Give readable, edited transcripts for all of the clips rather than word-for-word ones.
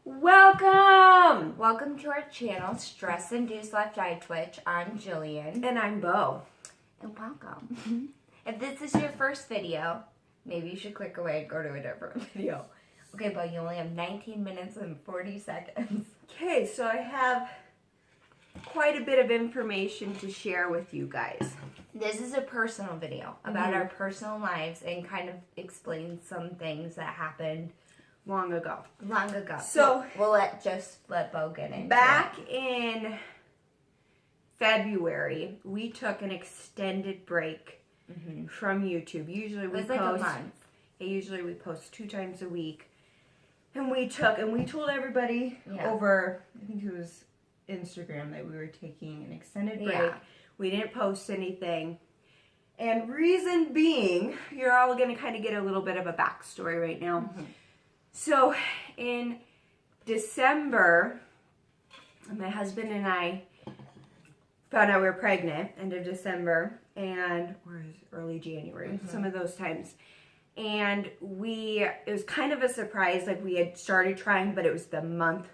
Welcome! Welcome to our channel, Stress Induced Left Eye Twitch. I'm Jillian. And I'm Bo. And welcome. If this is your first video, maybe you should click away and go to a different video. Okay, Bo, you only have 19 minutes and 40 seconds. Okay, so I have quite a bit of information to share with you guys. This is a personal video about our personal lives and kind of explain some things that happened Long ago. So we'll let Bo get into back in February, we took an extended break from YouTube. Usually we post like a month. Usually we post 2 times a week. And we told everybody over, I think it was Instagram, that we were taking an extended break. Yeah. We didn't post anything. And reason being, you're all going to kind of get a little bit of a backstory right now. So in December, my husband and I found out we were pregnant, end of December, or early January, some of those times. And it was kind of a surprise, like we had started trying, but it was the month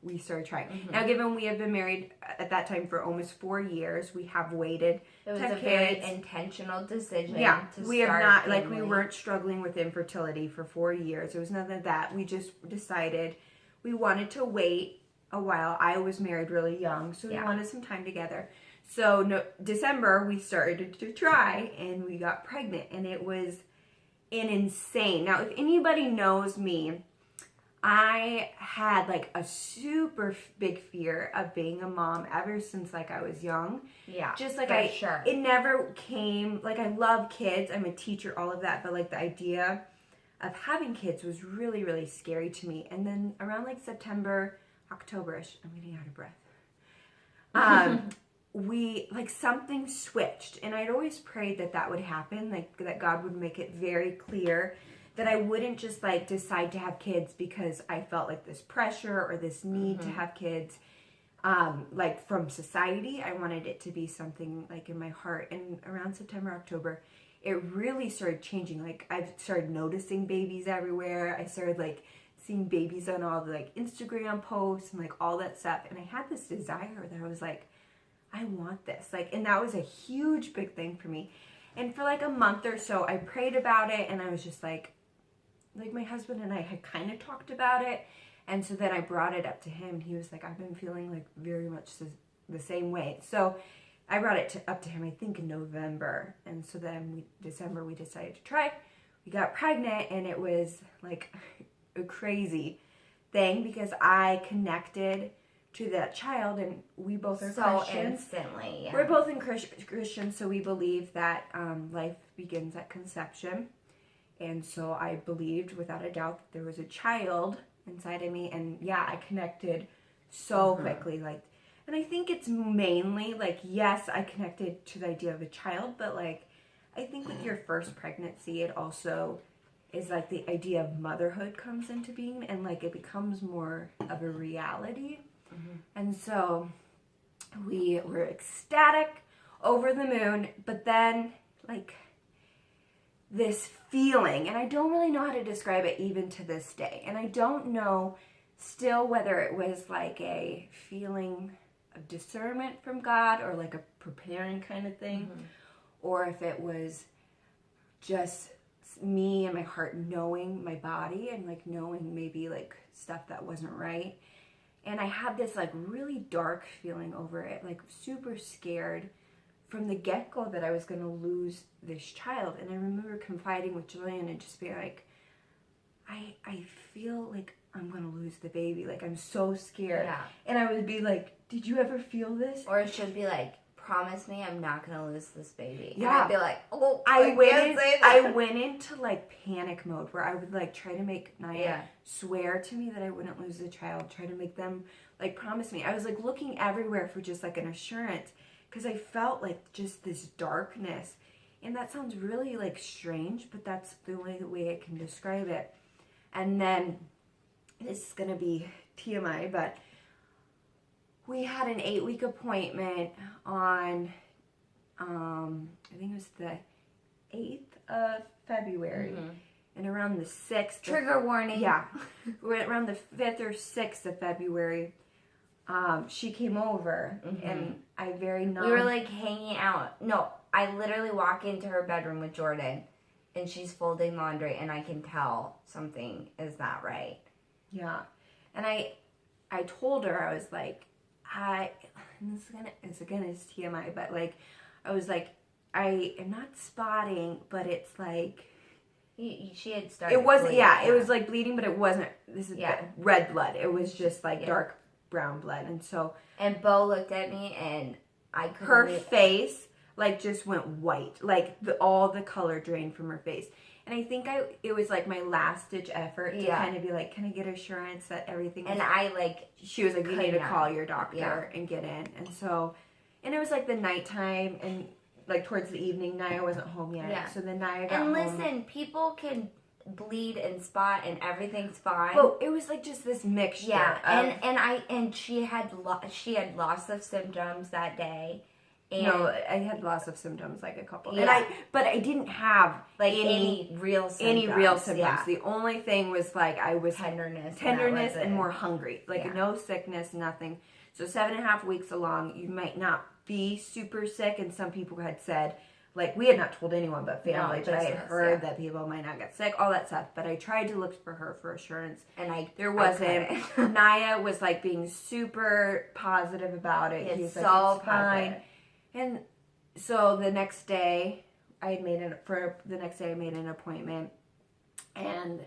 we started trying. Now, given we have been married at that time for almost 4 years, we have waited. It was a very intentional decision. Yeah, we have not, we weren't struggling with infertility for 4 years. There was none of that. We just decided we wanted to wait a while. I was married really young, so we wanted some time together. So December, we started to try, and we got pregnant, and it was an insane. Now, if anybody knows me, I had like a super big fear of being a mom ever since like I was young. Yeah, just like it never came, like I love kids, I'm a teacher, all of that, but like the idea of having kids was really, really scary to me. And then around like September, October-ish, I'm getting out of breath. Something switched, and I'd always prayed that would happen, like that God would make it very clear that I wouldn't just like decide to have kids because I felt like this pressure or this need to have kids, like from society. I wanted it to be something like in my heart. And around September, October, it really started changing. Like I started noticing babies everywhere. I started like seeing babies on all the like Instagram posts and like all that stuff. And I had this desire that I was like, I want this. And that was a huge, big thing for me. And for like a month or so, I prayed about it, and I was just like my husband and I had kind of talked about it. And so then I brought it up to him. He was like, I've been feeling like very much the same way. So I brought it up to him, I think in November. And so then December, we decided to try. We got pregnant, and it was like a crazy thing because I connected to that child, and we both are Christians. Instantly, yeah. We're both Christians, so we believe that life begins at conception. And so I believed without a doubt that there was a child inside of me, and I connected so quickly. And I think it's mainly yes, I connected to the idea of a child, but I think with your first pregnancy, it also is the idea of motherhood comes into being, and it becomes more of a reality. And so we were ecstatic, over the moon, but then this feeling, and I don't really know how to describe it even to this day, and I don't know still whether it was a feeling of discernment from God or a preparing kind of thing, or if it was just me and my heart knowing my body and knowing maybe stuff that wasn't right. And I had this really dark feeling over it, super scared from the get-go that I was going to lose this child. And I remember confiding with Jillian and just being like, I feel like I'm going to lose the baby. I'm so scared. Yeah. And I would be like, did you ever feel this? Or it should be promise me I'm not going to lose this baby. Yeah. And I'd be like, oh, I went went into panic mode where I would try to make Naya swear to me that I wouldn't lose the child, try to make them promise me. I was looking everywhere for just an assurance, because I felt just this darkness. And that sounds really strange, but that's the only way I can describe it. And then this is going to be TMI, but we had an 8-week appointment on, I think it was the 8th of February. and around the 6th, Trigger warning. yeah, around the 5th or 6th of February, she came over, and I very We were like hanging out. No, I literally walk into her bedroom with Jordan, and she's folding laundry, and I can tell something is not right. Yeah, and I told her, I was like, and it's TMI, but like, I was like, I am not spotting, but it's like, She had started. it wasn't, bleeding, it was like bleeding, but it wasn't, this is Yeah. red blood. It was just like dark brown blood. And so And Bo looked at me, and I couldn't. her face like just went white, like all the color drained from her face. And I think it was like my last ditch effort to kind of be like, can I get assurance that everything is... And I like... She was like, you need to call your doctor Yeah. and get in. And so, and it was like the nighttime, and like towards the evening, Naya wasn't home yet. Yeah. So then Naya got And home. listen, people can bleed and spot, and everything's fine. But it was like just this mixture. Yeah, of, and she had loss of symptoms that day. And no, I had lots of symptoms, like a couple. Yeah. But I didn't have like any real symptoms. any real symptoms. Yeah. The only thing was like I was Tenderness and more hungry. Like no sickness, nothing. So 7.5 weeks along, you might not be super sick, and some people had said, like, we had not told anyone but family, but I had heard that people might not get sick, all that stuff. But I tried to look for her for assurance, and there wasn't. Naya was like being super positive about it. He was like, it's fine. And so the next day, I made an appointment, and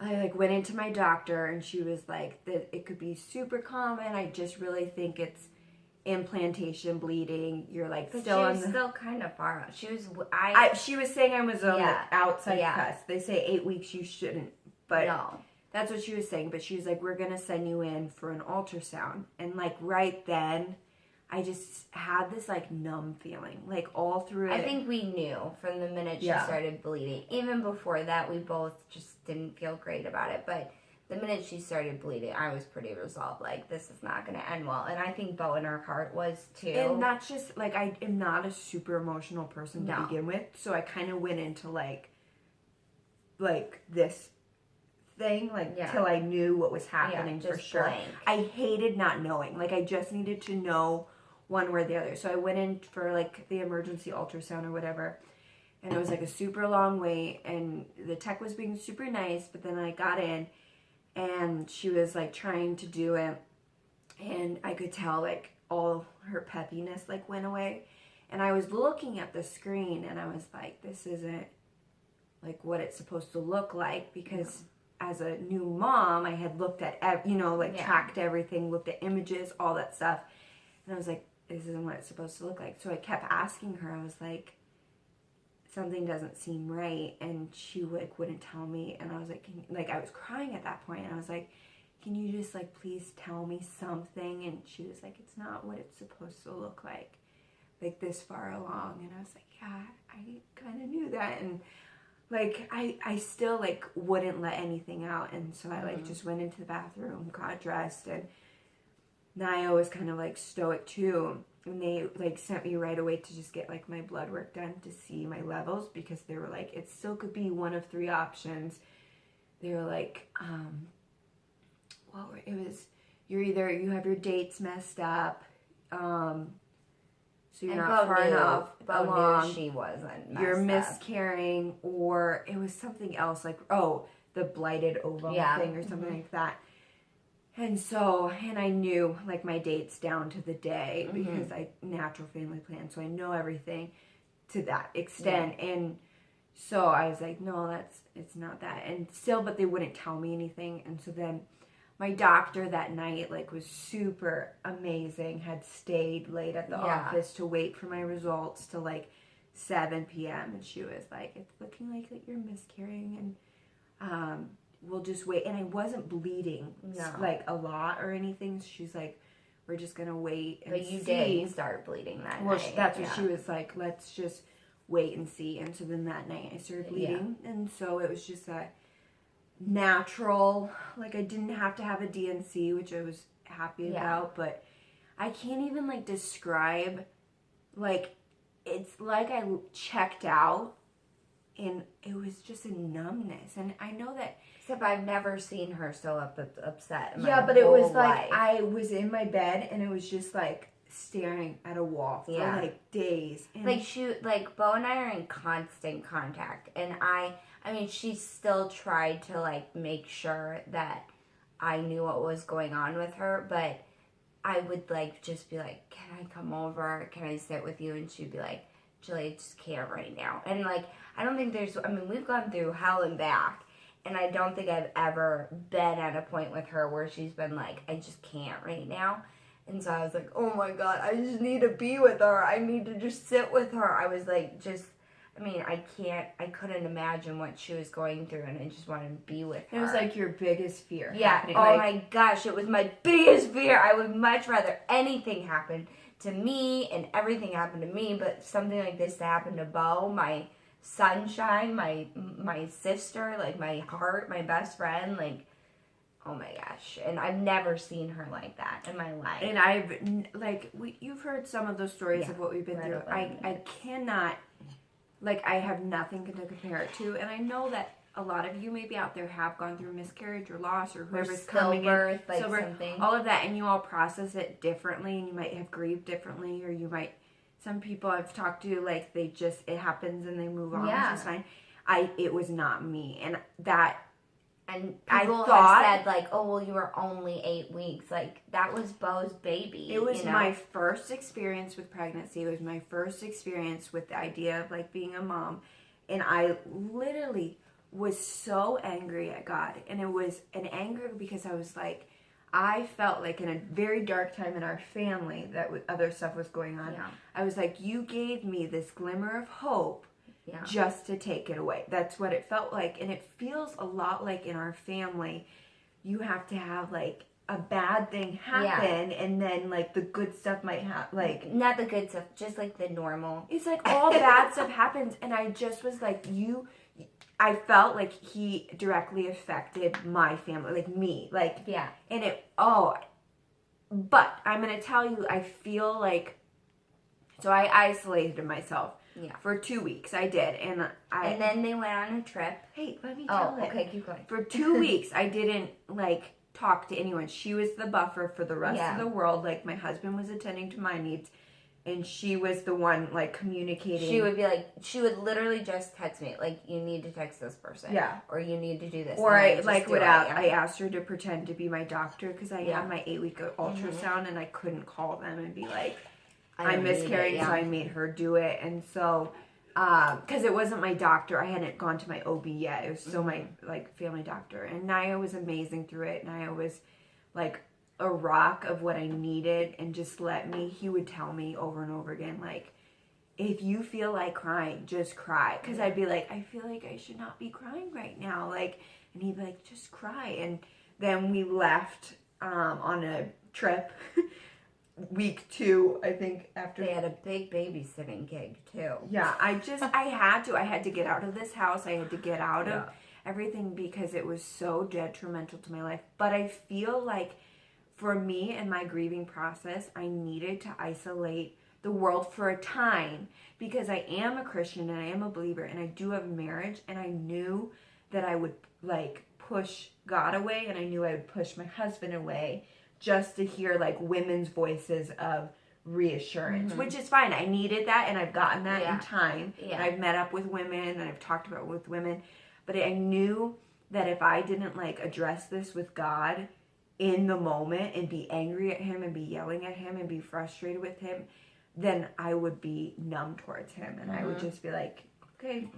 I like went into my doctor, and she was like, that it could be super common. I just really think it's implantation bleeding. You're like but still she was still kind of far out. She was she was saying I was on the outside cusp. They say 8 weeks you shouldn't, but no. That's what she was saying. But she was like, we're gonna send you in for an ultrasound, and like right then, I just had this like numb feeling, like all through it. I think we knew from the minute she started bleeding. Even before that, we both just didn't feel great about it. But the minute she started bleeding, I was pretty resolved, like, this is not going to end well. And I think Bo in her heart was too. And that's just, like, I am not a super emotional person to begin with. So I kind of went into like this thing, till I knew what was happening for sure. Blank. I hated not knowing. Like, I just needed to know one way or the other. So I went in for like the emergency ultrasound or whatever, and it was like a super long wait, and the tech was being super nice, but then I got in and she was like trying to do it, and I could tell like all her peppiness like went away, and I was looking at the screen and I was like, this isn't like what it's supposed to look like, because as a new mom, I had looked at tracked everything, looked at images, all that stuff, and I was like, this isn't what it's supposed to look like. So I kept asking her. I was like, something doesn't seem right, and she like wouldn't tell me. And I was like, I was crying at that point. And I was like, can you just like please tell me something? And she was like, it's not what it's supposed to look like this far along. And I was like, yeah, I kind of knew that. And like I still like wouldn't let anything out. And so I like just went into the bathroom, got dressed, and Naya was kind of like stoic too, and they like sent me right away to just get like my blood work done to see my levels, because they were like, it still could be one of 3 options. They were like, it was, you have your dates messed up, so you're not far enough along. She wasn't messed you're up. Miscarrying, or it was something else like the blighted ovum thing or something like that. And so, and I knew like my dates down to the day, because I natural family plan, so I know everything to that extent. And so I was like, no, it's not that. And still, but they wouldn't tell me anything. And so then my doctor that night like was super amazing, had stayed late at the office to wait for my results till like 7 p.m. And she was like, it's looking like that you're miscarrying, and we'll just wait. And I wasn't bleeding like a lot or anything. So she's like, we're just gonna wait and see. But you did start bleeding that night. Well, that's what she was like, let's just wait and see. And so then that night I started bleeding, and so it was just a natural, like I didn't have to have a DNC, which I was happy about, but I can't even like describe, like, it's like I checked out and it was just a numbness. And I know that. Except I've never seen her so upset. In Yeah, my but it was whole like life. I was in my bed and it was just like staring at a wall for like days. And Like Bo and I are in constant contact, and I mean, she still tried to like make sure that I knew what was going on with her, but I would like just be like, "Can I come over? Can I sit with you?" And she'd be like, "Julie, I just can't right now." And like, I don't think there's. I mean, we've gone through hell and back, and I don't think I've ever been at a point with her where she's been like, "I just can't right now." And so I was like, "Oh my God, I just need to be with her. I need to just sit with her." I was like, I couldn't imagine what she was going through, and I just wanted to be with her. it was like your biggest fear. Yeah. happening. Oh Like, my gosh, it was my biggest fear. I would much rather anything happen to me and everything happen to me, but something like this to happen to Bo, my sunshine, my sister, like my heart, my best friend, like, oh my gosh. And I've never seen her like that in my life. And I've you've heard some of those stories of what we've been through. Right. I cannot, like, I have nothing to compare it to, and I know that a lot of you maybe out there have gone through miscarriage or loss or whoever's coming in, something. all of that, and you all process it differently, and you might have grieved differently, or you might. Some people I've talked to, like, it happens and they move on, which is fine. It was not me, and that. And I people thought, have said, like, "Oh, well, you were only 8 weeks." Like, that was Bo's baby. It was my first experience with pregnancy. It was my first experience with the idea of, like, being a mom. And I literally was so angry at God. And it was an anger because I was like, I felt like in a very dark time in our family that other stuff was going on. Yeah. I was like, you gave me this glimmer of hope. Yeah. Just to take it away. That's what it felt like. And it feels a lot like in our family, you have to have like a bad thing happen and then like the good stuff might happen. Like, not the good stuff, just like the normal. It's like all bad stuff happens. And I just was like, I felt like he directly affected my family, like me. Like, yeah. And but I'm going to tell you, I feel like, so I isolated myself. Yeah. For 2 weeks, I did, and then they went on a trip. Hey, let me tell it. Okay, keep going. For 2 weeks, I didn't like talk to anyone. She was the buffer for the rest of the world. Like, my husband was attending to my needs, and she was the one like communicating. She would be like, she would literally just text me like, "You need to text this person." Yeah. Or you need to do this. Or I asked her to pretend to be my doctor because I had my 8-week ultrasound and I couldn't call them and be like, I'm miscarrying, so I made her do it. And so, because it wasn't my doctor, I hadn't gone to my OB yet. It was still my like family doctor, and Naya was amazing through it. Naya was like a rock of what I needed, and just he would tell me over and over again, like, if you feel like crying, just cry. Because I'd be like, I feel like I should not be crying right now, like, and he'd be like, just cry. And then we left on a trip. Week 2, I think, after they had a big babysitting gig too. Yeah, I had to get out of this house. I had to get out of everything because it was so detrimental to my life. But I feel like for me and my grieving process, I needed to isolate the world for a time because I am a Christian and I am a believer and I do have marriage, and I knew that I would like push God away, and I knew I would push my husband away just to hear like women's voices of reassurance, which is fine. I needed that, and I've gotten that in time. Yeah. And I've met up with women, and I've talked about it with women. But I knew that if I didn't like address this with God in the moment and be angry at him and be yelling at him and be frustrated with him, then I would be numb towards him. And I would just be like, okay,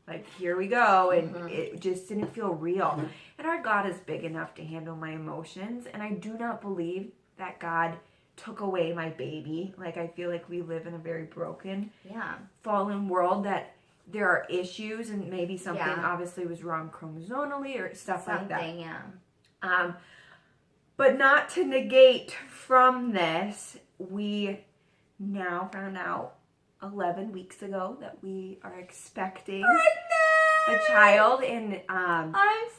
like, here we go. And it just didn't feel real. And our God is big enough to handle my emotions. And I do not believe that God took away my baby. Like, I feel like we live in a very broken, fallen world, that there are issues, and maybe something obviously was wrong chromosomally or stuff like that. But not to negate from this, we now found out 11 weeks ago that we are expecting a child, and I'm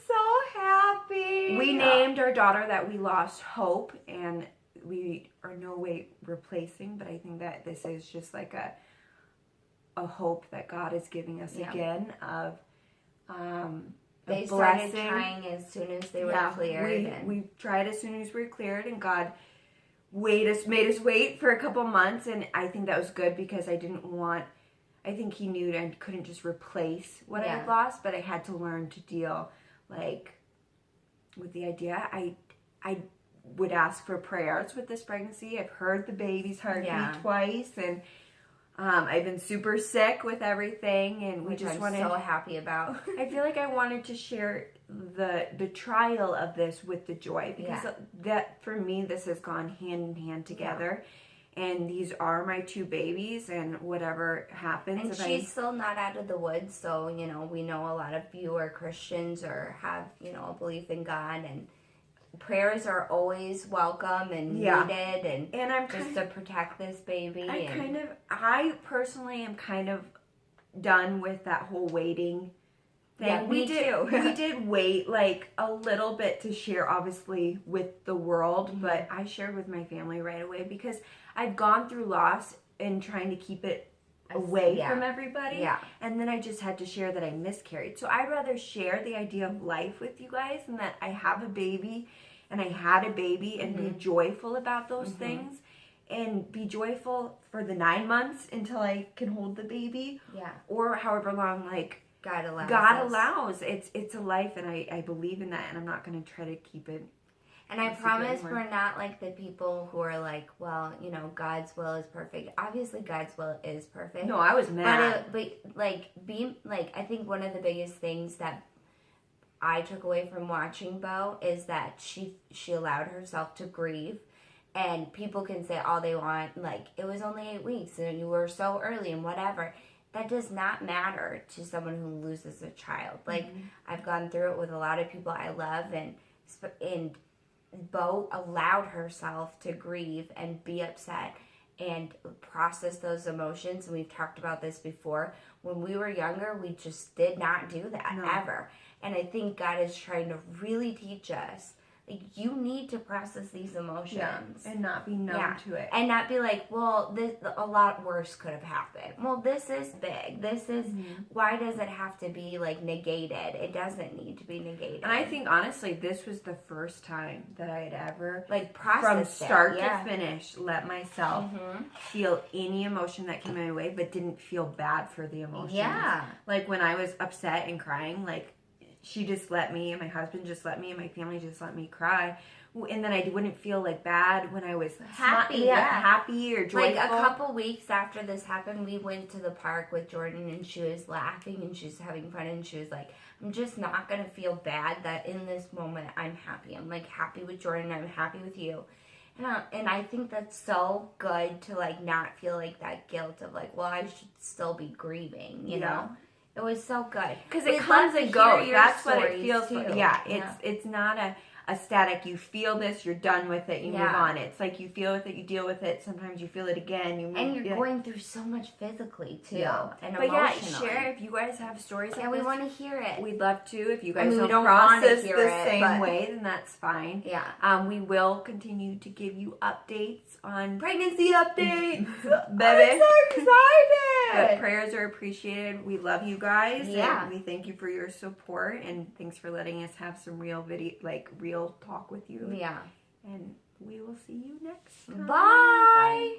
so happy. We named our daughter that we lost hope, and we are no way replacing, but I think that this is just like a hope that God is giving us again of they blessing. started trying as soon as they were cleared. We tried as soon as we were cleared, and God made us wait for a couple months, and I think that was good because I think He knew I couldn't just replace what I had lost, but I had to learn to deal with the idea. I would ask for prayers with this pregnancy. I've heard the baby's heartbeat twice, and I've been super sick with everything, and which I'm so happy about. I feel like I wanted to share the trial of this with the joy, because that, for me, this has gone hand in hand together. And these are my two babies, and whatever happens. And she's still not out of the woods, so, we know a lot of you are Christians or have, a belief in God, and prayers are always welcome and needed, and I'm just to protect this baby. I personally am kind of done with that whole waiting thing. Yeah, me too. We did wait a little bit to share, obviously, with the world, but I shared with my family right away because I'd gone through loss and trying to keep it away from everybody. Yeah. And then I just had to share that I miscarried. So I'd rather share the idea of life with you guys and that I have a baby and I had a baby and be joyful about those things and be joyful for the 9 months until I can hold the baby. Yeah. Or however long God allows. It's a life, and I believe in that, and I'm not going to try to keep it. And I promise we're not like the people who are like, well, God's will is perfect. Obviously, God's will is perfect. No, I was mad. I think one of the biggest things that I took away from watching Bo is that she allowed herself to grieve. And people can say all they want, it was only 8 weeks and you were so early and whatever. That does not matter to someone who loses a child. I've gone through it with a lot of people I love, and Bo allowed herself to grieve and be upset and process those emotions. And we've talked about this before. When we were younger, we just did not do that ever. And I think God is trying to really teach us, you need to process these emotions. And not be numb to it. And not be like, well, a lot worse could have happened. Well, this is big. This is, why does it have to be, negated? It doesn't need to be negated. And I think, honestly, this was the first time that I had ever, processed from start to finish, let myself feel any emotion that came my way, but didn't feel bad for the emotions. Yeah. When I was upset and crying, she just let me, and my husband just let me, and my family just let me cry. And then I wouldn't feel bad when I was happy or joyful. A couple weeks after this happened, we went to the park with Jordan, and she was laughing and she was having fun, and she was like, I'm just not going to feel bad that in this moment I'm happy. I'm happy with Jordan. I'm happy with you. And I think that's so good to not feel that guilt of well, I should still be grieving, you know? It was so good. Because it comes and goes. That's what it feels like. Yeah, it's not a static, you feel this, you're done with it, you move on. It's you feel with it, you deal with it. Sometimes you feel it again. And you're going through so much physically, too. Yeah. And but emotionally. Share if you guys have stories like this. We want to hear it. We'd love to. If you guys don't process the same way, then that's fine. Yeah. We will continue to give you updates on pregnancy updates. Baby. I'm so excited. But prayers are appreciated. We love you guys. Yeah. And we thank you for your support, and thanks for letting us have some real real talk with you. Yeah. And we will see you next time. Bye.